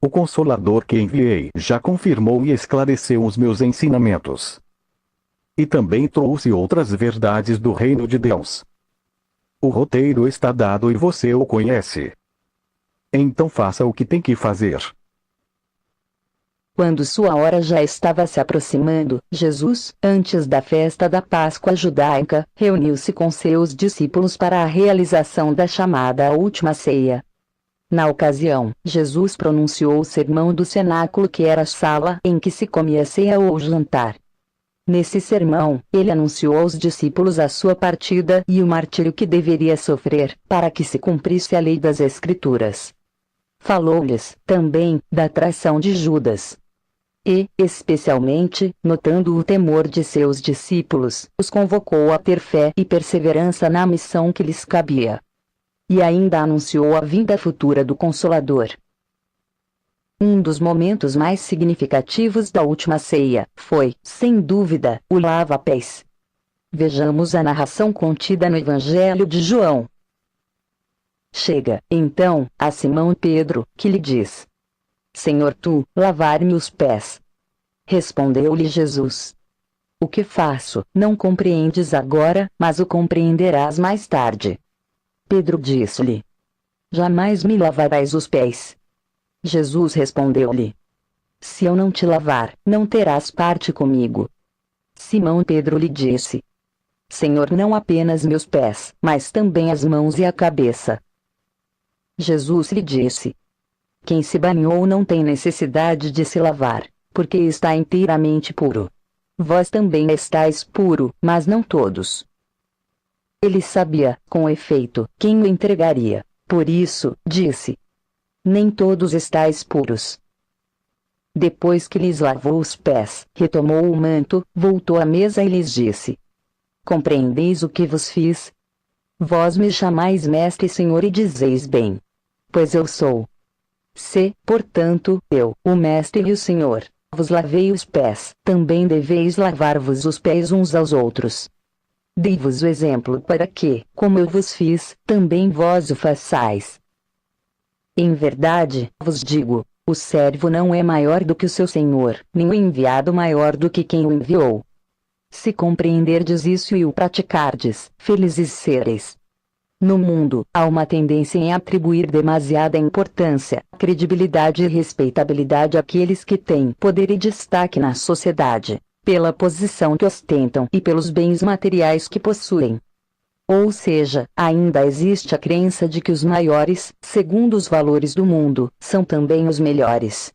O Consolador que enviei já confirmou e esclareceu os meus ensinamentos. E também trouxe outras verdades do reino de Deus. O roteiro está dado e você o conhece. Então faça o que tem que fazer. Quando sua hora já estava se aproximando, Jesus, antes da festa da Páscoa judaica, reuniu-se com seus discípulos para a realização da chamada Última Ceia. Na ocasião, Jesus pronunciou o sermão do cenáculo, que era a sala em que se comia ceia ou jantar. Nesse sermão, ele anunciou aos discípulos a sua partida e o martírio que deveria sofrer, para que se cumprisse a lei das Escrituras. Falou-lhes, também, da traição de Judas. E, especialmente, notando o temor de seus discípulos, os convocou a ter fé e perseverança na missão que lhes cabia. E ainda anunciou a vinda futura do Consolador. Um dos momentos mais significativos da Última Ceia foi, sem dúvida, o lava-pés. Vejamos a narração contida no Evangelho de João. Chega, então, a Simão Pedro, que lhe diz: Senhor, tu, lavar-me os pés. Respondeu-lhe Jesus: O que faço, não compreendes agora, mas o compreenderás mais tarde. Pedro disse-lhe: Jamais me lavarás os pés. Jesus respondeu-lhe: Se eu não te lavar, não terás parte comigo. Simão Pedro lhe disse: Senhor, não apenas meus pés, mas também as mãos e a cabeça. Jesus lhe disse: Quem se banhou não tem necessidade de se lavar, porque está inteiramente puro. Vós também estáis puro, mas não todos. Ele sabia, com efeito, quem o entregaria. Por isso, disse: Nem todos estáis puros. Depois que lhes lavou os pés, retomou o manto, voltou à mesa e lhes disse: Compreendeis o que vos fiz? Vós me chamais mestre e senhor e dizeis bem. Pois eu sou. Se, portanto, eu, o mestre e o senhor, vos lavei os pés, também deveis lavar-vos os pés uns aos outros. Dei-vos o exemplo para que, como eu vos fiz, também vós o façais. Em verdade, vos digo, o servo não é maior do que o seu senhor, nem o enviado maior do que quem o enviou. Se compreenderdes isso e o praticardes, felizes sereis. No mundo, há uma tendência em atribuir demasiada importância, credibilidade e respeitabilidade àqueles que têm poder e destaque na sociedade, pela posição que ostentam e pelos bens materiais que possuem. Ou seja, ainda existe a crença de que os maiores, segundo os valores do mundo, são também os melhores.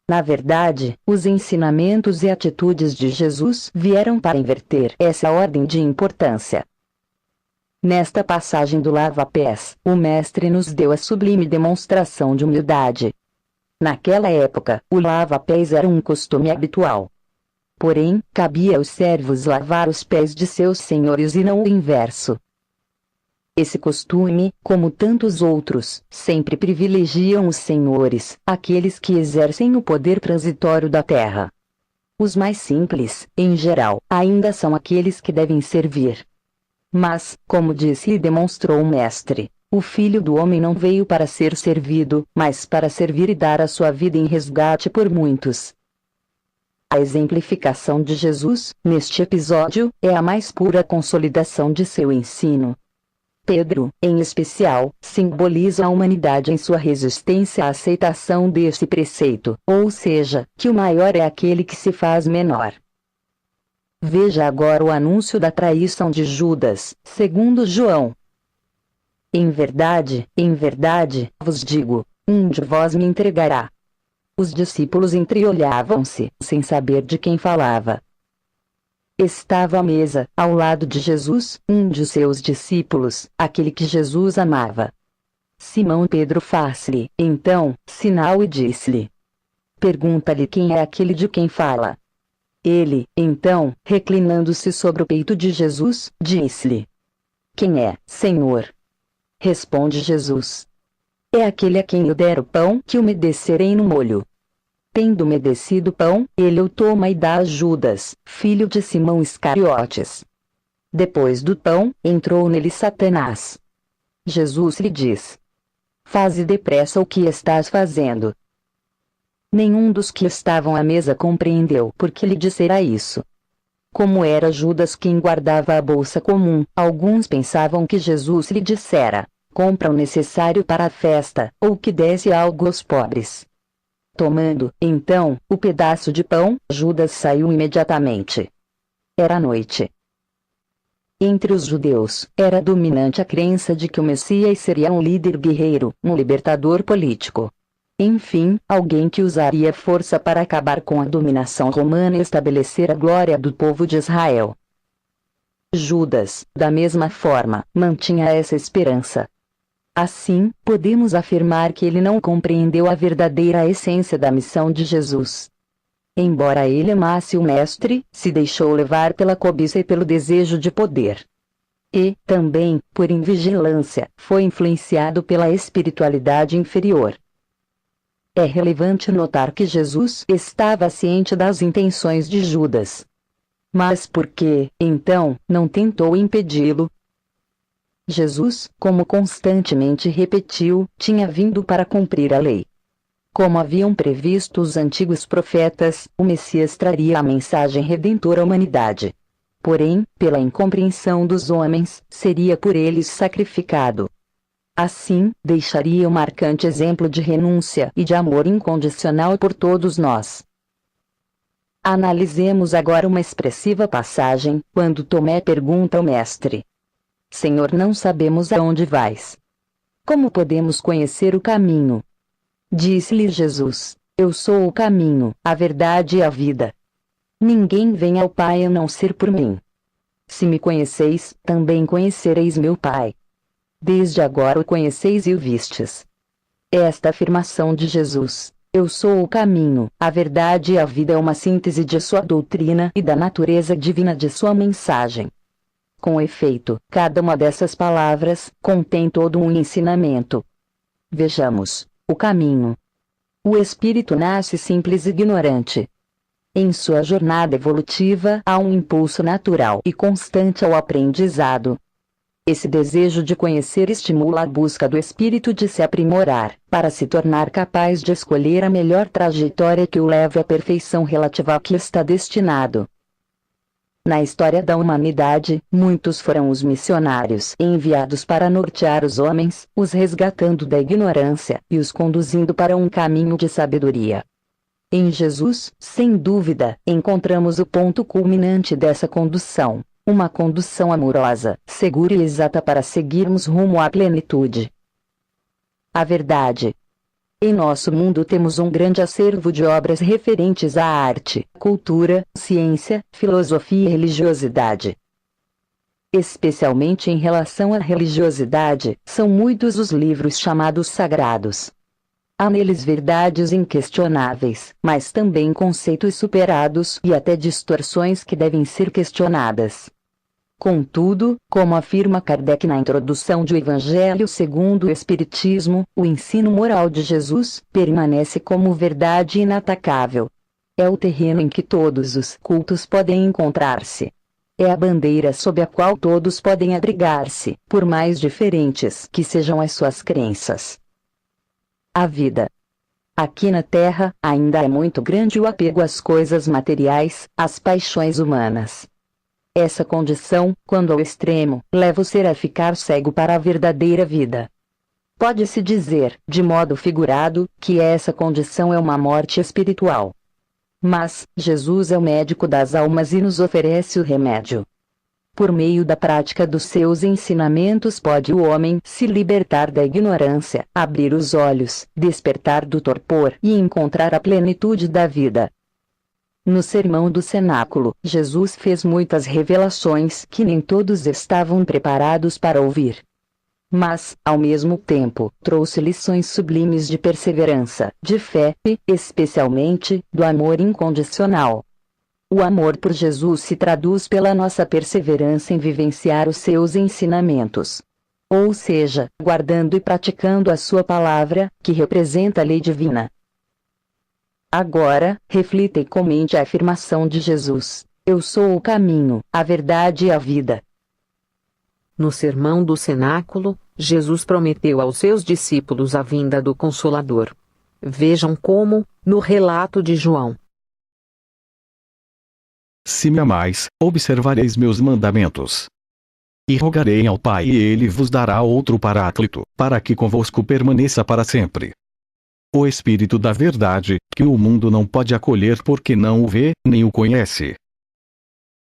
Na verdade, os ensinamentos e atitudes de Jesus vieram para inverter essa ordem de importância. Nesta passagem do lava-pés, o Mestre nos deu a sublime demonstração de humildade. Naquela época, o lava-pés era um costume habitual. Porém, cabia aos servos lavar os pés de seus senhores e não o inverso. Esse costume, como tantos outros, sempre privilegiam os senhores, aqueles que exercem o poder transitório da terra. Os mais simples, em geral, ainda são aqueles que devem servir. Mas, como disse e demonstrou o Mestre, o Filho do Homem não veio para ser servido, mas para servir e dar a sua vida em resgate por muitos. A exemplificação de Jesus, neste episódio, é a mais pura consolidação de seu ensino. Pedro, em especial, simboliza a humanidade em sua resistência à aceitação desse preceito, ou seja, que o maior é aquele que se faz menor. Veja agora o anúncio da traição de Judas, segundo João. Em verdade, vos digo, um de vós me entregará. Os discípulos entreolhavam-se, sem saber de quem falava. Estava à mesa, ao lado de Jesus, um de seus discípulos, aquele que Jesus amava. Simão Pedro faz-lhe, então, sinal e disse-lhe: Pergunta-lhe quem é aquele de quem fala. Ele, então, reclinando-se sobre o peito de Jesus, disse-lhe: Quem é, Senhor? Responde Jesus: É aquele a quem eu der o pão que umedecerei no molho. Tendo umedecido o pão, ele o toma e dá a Judas, filho de Simão Iscariotes. Depois do pão, entrou nele Satanás. Jesus lhe diz: Faze depressa o que estás fazendo. Nenhum dos que estavam à mesa compreendeu por que lhe dissera isso. Como era Judas quem guardava a bolsa comum, alguns pensavam que Jesus lhe dissera: compra o necessário para a festa, ou que desse algo aos pobres. Tomando, então, o pedaço de pão, Judas saiu imediatamente. Era noite. Entre os judeus, era dominante a crença de que o Messias seria um líder guerreiro, um libertador político. Enfim, alguém que usaria força para acabar com a dominação romana e estabelecer a glória do povo de Israel. Judas, da mesma forma, mantinha essa esperança. Assim, podemos afirmar que ele não compreendeu a verdadeira essência da missão de Jesus. Embora ele amasse o Mestre, se deixou levar pela cobiça e pelo desejo de poder. E, também, por invigilância, foi influenciado pela espiritualidade inferior. É relevante notar que Jesus estava ciente das intenções de Judas. Mas por que, então, não tentou impedi-lo? Jesus, como constantemente repetiu, tinha vindo para cumprir a lei. Como haviam previsto os antigos profetas, o Messias traria a mensagem redentora à humanidade. Porém, pela incompreensão dos homens, seria por eles sacrificado. Assim, deixaria um marcante exemplo de renúncia e de amor incondicional por todos nós. Analisemos agora uma expressiva passagem, quando Tomé pergunta ao Mestre: Senhor, não sabemos aonde vais. Como podemos conhecer o caminho? Disse-lhe Jesus: Eu sou o caminho, a verdade e a vida. Ninguém vem ao Pai a não ser por mim. Se me conheceis, também conhecereis meu Pai. Desde agora o conheceis e o vistes. Esta afirmação de Jesus: Eu sou o caminho, a verdade e a vida é uma síntese de sua doutrina e da natureza divina de sua mensagem. Com efeito, cada uma dessas palavras contém todo um ensinamento. Vejamos: o caminho. O espírito nasce simples e ignorante. Em sua jornada evolutiva há um impulso natural e constante ao aprendizado. Esse desejo de conhecer estimula a busca do espírito de se aprimorar, para se tornar capaz de escolher a melhor trajetória que o leve à perfeição relativa a que está destinado. Na história da humanidade, muitos foram os missionários enviados para nortear os homens, os resgatando da ignorância e os conduzindo para um caminho de sabedoria. Em Jesus, sem dúvida, encontramos o ponto culminante dessa condução. Uma condução amorosa, segura e exata para seguirmos rumo à plenitude. A verdade. Em nosso mundo temos um grande acervo de obras referentes à arte, cultura, ciência, filosofia e religiosidade. Especialmente em relação à religiosidade, são muitos os livros chamados sagrados. Há neles verdades inquestionáveis, mas também conceitos superados e até distorções que devem ser questionadas. Contudo, como afirma Kardec na introdução do Evangelho segundo o Espiritismo, o ensino moral de Jesus permanece como verdade inatacável. É o terreno em que todos os cultos podem encontrar-se. É a bandeira sob a qual todos podem abrigar-se, por mais diferentes que sejam as suas crenças. A vida. Aqui na Terra, ainda é muito grande o apego às coisas materiais, às paixões humanas. Essa condição, quando ao extremo, leva o ser a ficar cego para a verdadeira vida. Pode-se dizer, de modo figurado, que essa condição é uma morte espiritual. Mas, Jesus é o médico das almas e nos oferece o remédio. Por meio da prática dos seus ensinamentos pode o homem se libertar da ignorância, abrir os olhos, despertar do torpor e encontrar a plenitude da vida. No Sermão do Cenáculo, Jesus fez muitas revelações que nem todos estavam preparados para ouvir. Mas, ao mesmo tempo, trouxe lições sublimes de perseverança, de fé e, especialmente, do amor incondicional. O amor por Jesus se traduz pela nossa perseverança em vivenciar os seus ensinamentos. Ou seja, guardando e praticando a sua palavra, que representa a lei divina. Agora, reflita e comente a afirmação de Jesus: Eu sou o caminho, a verdade e a vida. No Sermão do Cenáculo, Jesus prometeu aos seus discípulos a vinda do Consolador. Vejam como, no relato de João. Se me amais, observareis meus mandamentos. E rogarei ao Pai e ele vos dará outro Paráclito, para que convosco permaneça para sempre. O Espírito da verdade, que o mundo não pode acolher porque não o vê, nem o conhece.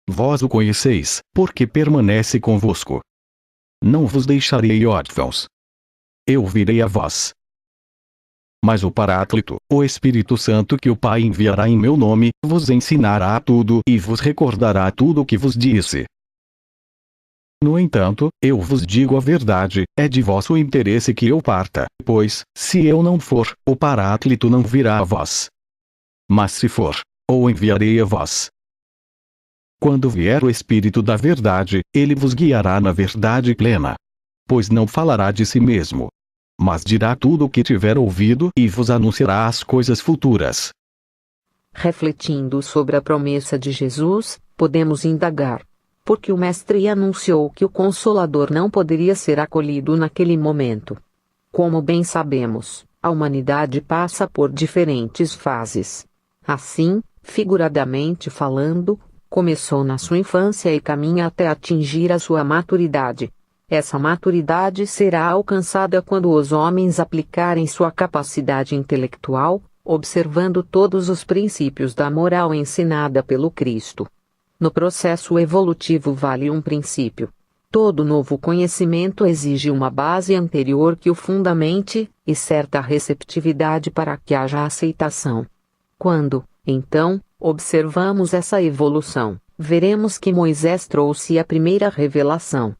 Vós o conheceis, porque permanece convosco. Não vos deixarei órfãos. Eu virei a vós. Mas o Paráclito, o Espírito Santo que o Pai enviará em meu nome, vos ensinará tudo e vos recordará tudo o que vos disse. No entanto, eu vos digo a verdade, é de vosso interesse que eu parta, pois, se eu não for, o Paráclito não virá a vós. Mas se for, o enviarei a vós. Quando vier o Espírito da verdade, ele vos guiará na verdade plena. Pois não falará de si mesmo, mas dirá tudo o que tiver ouvido e vos anunciará as coisas futuras. Refletindo sobre a promessa de Jesus, podemos indagar: por que o Mestre anunciou que o Consolador não poderia ser acolhido naquele momento? Como bem sabemos, a humanidade passa por diferentes fases. Assim, figuradamente falando, começou na sua infância e caminha até atingir a sua maturidade. Essa maturidade será alcançada quando os homens aplicarem sua capacidade intelectual, observando todos os princípios da moral ensinada pelo Cristo. No processo evolutivo vale um princípio. Todo novo conhecimento exige uma base anterior que o fundamente, e certa receptividade para que haja aceitação. Quando, então, observamos essa evolução, veremos que Moisés trouxe a primeira revelação.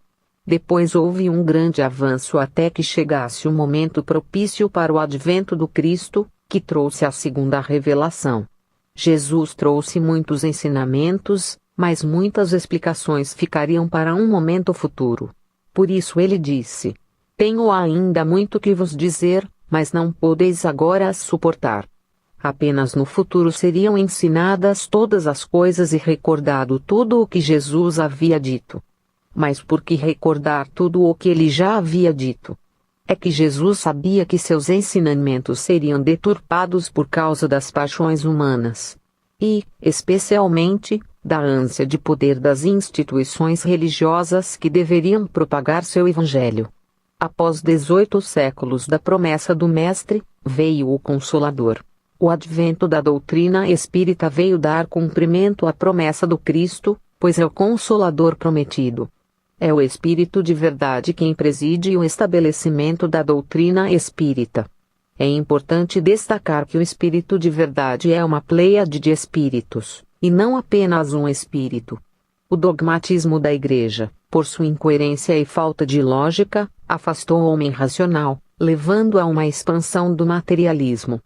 Depois houve um grande avanço até que chegasse o momento propício para o advento do Cristo, que trouxe a segunda revelação. Jesus trouxe muitos ensinamentos, mas muitas explicações ficariam para um momento futuro. Por isso ele disse: tenho ainda muito que vos dizer, mas não podeis agora suportar. Apenas no futuro seriam ensinadas todas as coisas e recordado tudo o que Jesus havia dito. Mas por que recordar tudo o que ele já havia dito? É que Jesus sabia que seus ensinamentos seriam deturpados por causa das paixões humanas. E, especialmente, da ânsia de poder das instituições religiosas que deveriam propagar seu evangelho. Após 18 séculos da promessa do Mestre, veio o Consolador. O advento da doutrina espírita veio dar cumprimento à promessa do Cristo, pois é o Consolador prometido. É o Espírito de verdade quem preside o estabelecimento da doutrina espírita. É importante destacar que o Espírito de verdade é uma pleiade de espíritos, e não apenas um espírito. O dogmatismo da Igreja, por sua incoerência e falta de lógica, afastou o homem racional, levando a uma expansão do materialismo.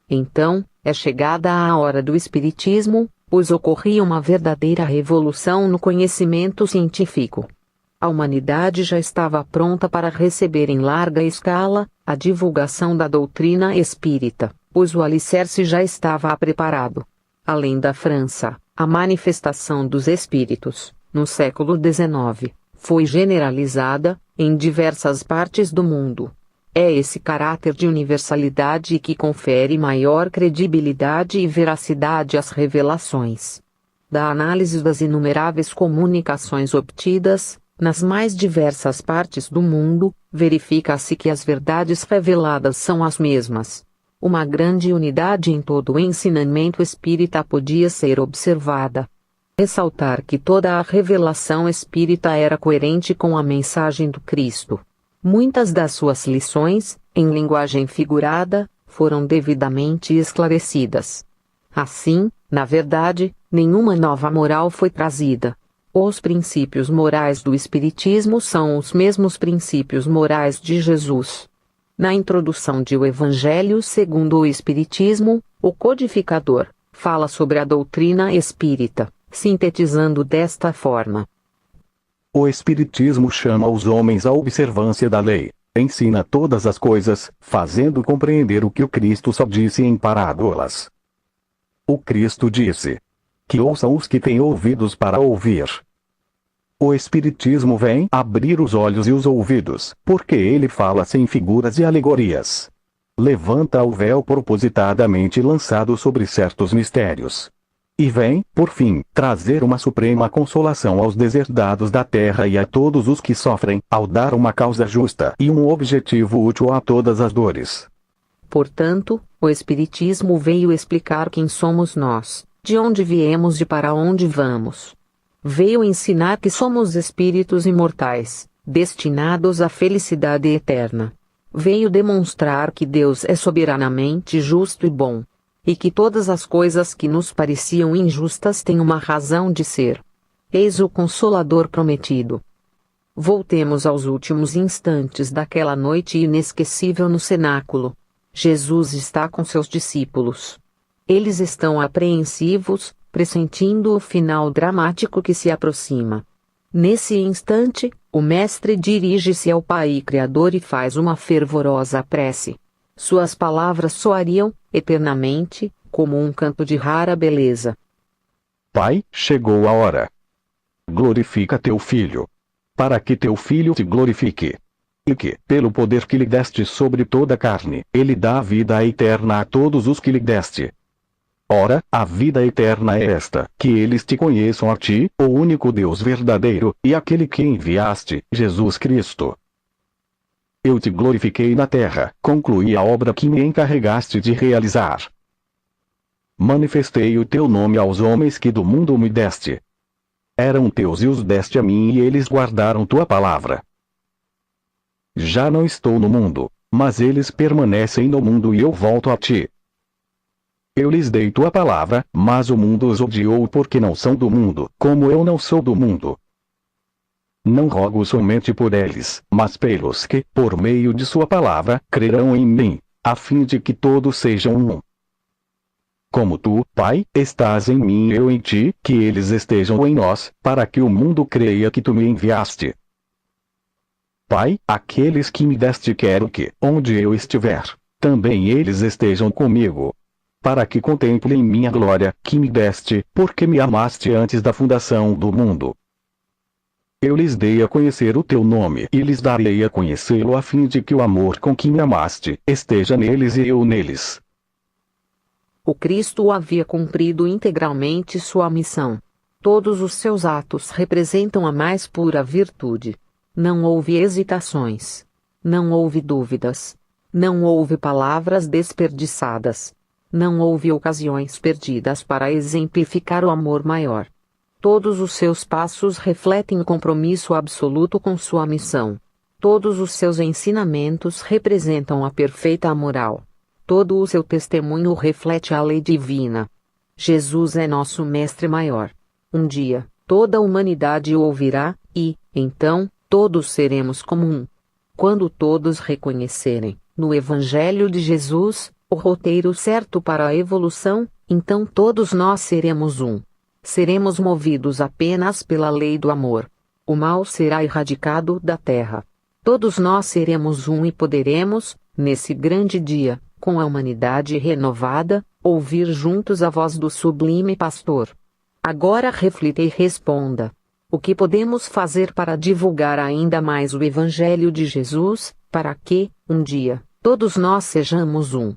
Então, é chegada a hora do Espiritismo, pois ocorria uma verdadeira revolução no conhecimento científico. A humanidade já estava pronta para receber em larga escala a divulgação da doutrina espírita, pois o alicerce já estava preparado. Além da França, a manifestação dos espíritos, no século XIX, foi generalizada em diversas partes do mundo. É esse caráter de universalidade que confere maior credibilidade e veracidade às revelações. Da análise das inumeráveis comunicações obtidas, nas mais diversas partes do mundo, verifica-se que as verdades reveladas são as mesmas. Uma grande unidade em todo o ensinamento espírita podia ser observada. Ressaltar que toda a revelação espírita era coerente com a mensagem do Cristo. Muitas das suas lições, em linguagem figurada, foram devidamente esclarecidas. Assim, na verdade, nenhuma nova moral foi trazida. Os princípios morais do Espiritismo são os mesmos princípios morais de Jesus. Na introdução de O Evangelho segundo o Espiritismo, o codificador fala sobre a doutrina espírita, sintetizando desta forma: o Espiritismo chama os homens à observância da lei, ensina todas as coisas, fazendo compreender o que o Cristo só disse em parábolas. O Cristo disse: que ouçam os que têm ouvidos para ouvir. O Espiritismo vem abrir os olhos e os ouvidos, porque ele fala sem figuras e alegorias. levanta o véu propositadamente lançado sobre certos mistérios. E vem, por fim, trazer uma suprema consolação aos deserdados da terra e a todos os que sofrem, ao dar uma causa justa e um objetivo útil a todas as dores. Portanto, o Espiritismo veio explicar quem somos nós, de onde viemos e para onde vamos. Veio ensinar que somos espíritos imortais, destinados à felicidade eterna. Veio demonstrar que Deus é soberanamente justo e bom, e que todas as coisas que nos pareciam injustas têm uma razão de ser. Eis o Consolador prometido. Voltemos aos últimos instantes daquela noite inesquecível no cenáculo. Jesus está com seus discípulos. Eles estão apreensivos, pressentindo o final dramático que se aproxima. Nesse instante, o Mestre dirige-se ao Pai Criador e faz uma fervorosa prece. Suas palavras soariam, eternamente, como um canto de rara beleza. Pai, chegou a hora. Glorifica teu Filho, para que teu Filho te glorifique. E que, pelo poder que lhe deste sobre toda a carne, ele dá a vida eterna a todos os que lhe deste. Ora, a vida eterna é esta, que eles te conheçam a ti, o único Deus verdadeiro, e aquele que enviaste, Jesus Cristo. Eu te glorifiquei na terra, concluí a obra que me encarregaste de realizar. Manifestei o teu nome aos homens que do mundo me deste. Eram teus e os deste a mim e eles guardaram tua palavra. Já não estou no mundo, mas eles permanecem no mundo e eu volto a ti. Eu lhes dei tua palavra, mas o mundo os odiou porque não são do mundo, como eu não sou do mundo. Não rogo somente por eles, mas pelos que, por meio de sua palavra, crerão em mim, a fim de que todos sejam um. Como tu, Pai, estás em mim e eu em ti, que eles estejam em nós, para que o mundo creia que tu me enviaste. Pai, aqueles que me deste quero que, onde eu estiver, também eles estejam comigo, para que contemplem minha glória, que me deste, porque me amaste antes da fundação do mundo. Eu lhes dei a conhecer o teu nome e lhes darei a conhecê-lo a fim de que o amor com que me amaste, esteja neles e eu neles. O Cristo havia cumprido integralmente sua missão. Todos os seus atos representam a mais pura virtude. Não houve hesitações. Não houve dúvidas. Não houve palavras desperdiçadas. Não houve ocasiões perdidas para exemplificar o amor maior. Todos os seus passos refletem o compromisso absoluto com sua missão. Todos os seus ensinamentos representam a perfeita moral. Todo o seu testemunho reflete a lei divina. Jesus é nosso Mestre maior. Um dia, toda a humanidade o ouvirá, e, então, todos seremos como um. Quando todos reconhecerem, no Evangelho de Jesus, o roteiro certo para a evolução, então todos nós seremos um. Seremos movidos apenas pela lei do amor. O mal será erradicado da terra. Todos nós seremos um e poderemos, nesse grande dia, com a humanidade renovada, ouvir juntos a voz do sublime pastor. Agora reflita e responda. O que podemos fazer para divulgar ainda mais o Evangelho de Jesus, para que, um dia, todos nós sejamos um?